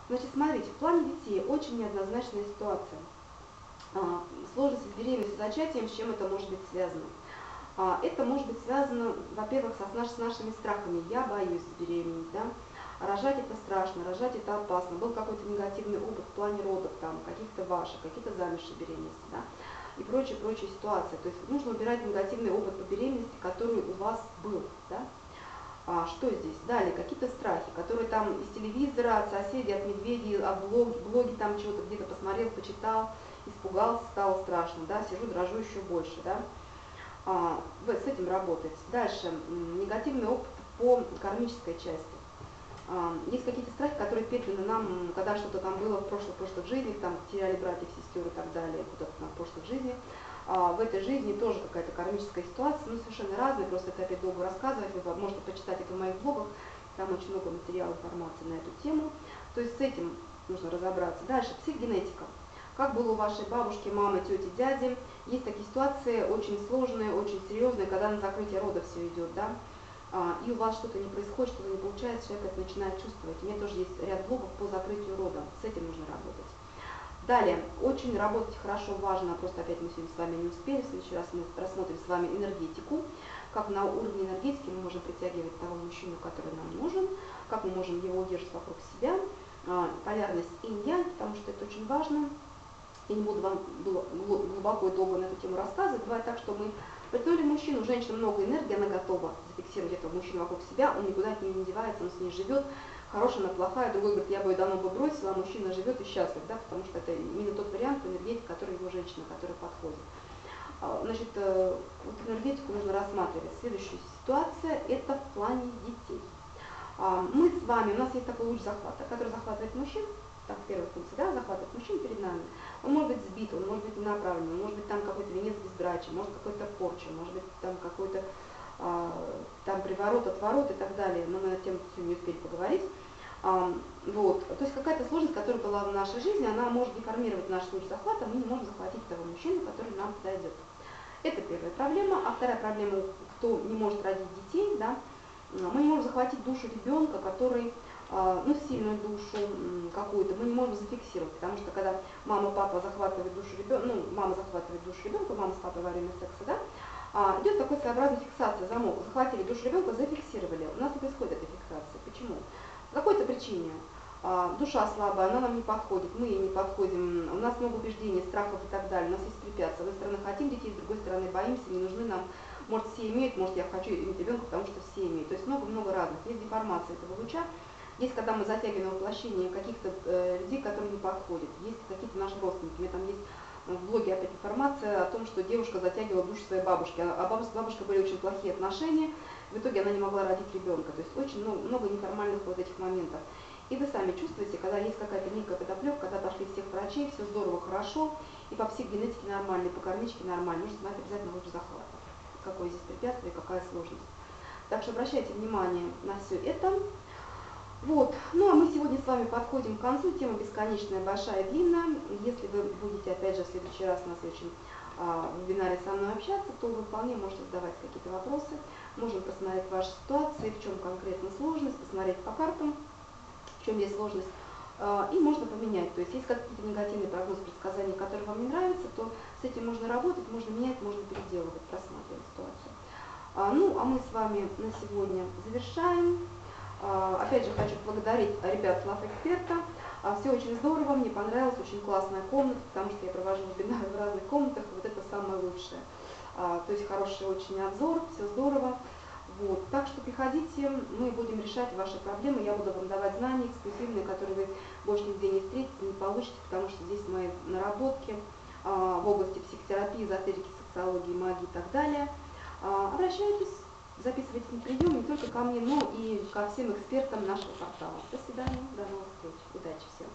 Значит, смотрите, в плане детей очень неоднозначная ситуация. Сложность с беременностью, зачатием, с чем это может быть связано? Это может быть связано, во-первых, с нашими страхами. Я боюсь беременеть, да? Рожать это страшно, рожать это опасно. Был какой-то негативный опыт в плане родов, там, каких-то ваших, какие-то замершие беременности, да? И прочие ситуации. То есть нужно убирать негативный опыт по беременности, который у вас был, да? Что здесь? Далее, какие-то страхи, которые там из телевизора, от соседей, от медведей, от блоги там чего-то где-то посмотрел, почитал, испугался, стало страшно, да, сижу, дрожу еще больше, да. С этим работать. Дальше, негативный опыт по кармической части. Есть какие-то страхи, которые петляны нам, когда что-то там было в прошлых жизнях, там теряли братьев, сестер и так далее, куда-то там в прошлых жизнях. В этой жизни тоже какая-то кармическая ситуация, ну совершенно разная, просто это опять долго рассказывать, вы можете почитать это в моих блогах, там очень много материала, информации на эту тему. То есть с этим нужно разобраться. Дальше, психогенетика. Как было у вашей бабушки, мамы, тети, дяди. Есть такие ситуации очень сложные, очень серьезные, когда на закрытие рода все идет, да. И у вас что-то не происходит, что-то не получается, человек это начинает чувствовать. У меня тоже есть ряд блогов по закрытию рода, с этим нужно работать. Далее, очень работать хорошо, важно, просто опять мы сегодня с вами не успели, в следующий раз мы рассмотрим с вами энергетику, как на уровне энергетики мы можем притягивать того мужчину, который нам нужен, как мы можем его удерживать вокруг себя, полярность инь-янь, потому что это очень важно. Я не буду вам глубоко и долго на эту тему рассказывать. Бывает так, что мы притянули мужчину, у женщины много энергии, она готова зафиксировать этого мужчину вокруг себя, он никуда от нее не девается, он с ней живет, хорошая, она плохая, другой говорит, я бы ее давно бросила, а мужчина живет и счастлив, да, потому что это именно тот вариант энергетики, который его женщина, которая подходит. Значит, вот энергетику нужно рассматривать. Следующая ситуация – это в плане детей. Мы с вами, у нас есть такой луч захвата, который захватывает мужчин, так, первая функция, да, захватывает мужчин перед нами. Он может быть сбит, он может быть ненаправленный, может быть там какой-то венец безбрачия, может какой-то порча, может быть там какой-то там приворот, отворот и так далее, но мы на тему не успели поговорить. Вот. То есть какая-то сложность, которая была в нашей жизни, она может деформировать наш луч захвата, мы не можем захватить того мужчину, который нам подойдет. Это первая проблема. А вторая проблема, кто не может родить детей, да, мы не можем захватить душу ребенка, который, ну, сильную душу какую-то, мы не можем зафиксировать, потому что когда мама, папа захватывает душу ребенка, ну, мама захватывает душу ребенка, мама с папой во время секса, да, идет такой своеобразная фиксация, замок, захватили душу ребенка, зафиксировали. У нас не происходит эта фиксация. Почему? По какой-то причине. Душа слабая, она нам не подходит, мы ей не подходим, у нас много убеждений, страхов и так далее, у нас есть препятствия. С одной стороны хотим детей, с другой стороны боимся, не нужны нам. Может, все имеют, может, я хочу иметь ребенка, потому что все имеют. То есть много-много разных. Есть деформация этого луча, есть, когда мы затягиваем воплощение каких-то людей, которые не подходят. Есть какие-то наши родственники. У меня там есть в блоге опять информация о том, что девушка затягивала душу своей бабушки. С бабушкой были очень плохие отношения. В итоге она не могла родить ребенка. То есть очень много неформальных вот этих моментов. И вы сами чувствуете, когда есть какая-то некая подоплека, когда пошли всех врачей, все здорово, хорошо, и по психогенетике нормально, и по кармически нормально, нужно знать обязательно луч захвата. Какое здесь препятствие, какая сложность. Так что обращайте внимание на все это. Вот. Ну а мы сегодня с вами подходим к концу. Тема бесконечная, большая и длинная. Если вы будете, опять же, в следующий раз на следующем вебинаре со мной общаться, то вы вполне можете задавать какие-то вопросы. Можем посмотреть ваши ситуации, в чем конкретно сложность, посмотреть по картам, в чем есть сложность, и можно поменять. То есть есть какие-то негативные прогнозы, предсказания, которые вам не нравятся, то с этим можно работать, можно менять, можно переделывать, просматривать ситуацию. Ну, а мы с вами на сегодня завершаем. Опять же, хочу поблагодарить ребят с Лав-Эксперта. Все очень здорово, мне понравилось, очень классная комната, потому что я провожу вебинары в разных комнатах, вот это самое лучшее. То есть хороший очень обзор, все здорово. Вот. Так что приходите, мы будем решать ваши проблемы, я буду вам давать знания эксклюзивные, которые вы больше нигде не встретите, не получите, потому что здесь мои наработки в области психотерапии, эзотерики, сексологии, магии и так далее. Обращайтесь, записывайтесь на прием не только ко мне, но и ко всем экспертам нашего портала. До свидания, до новых встреч, удачи всем!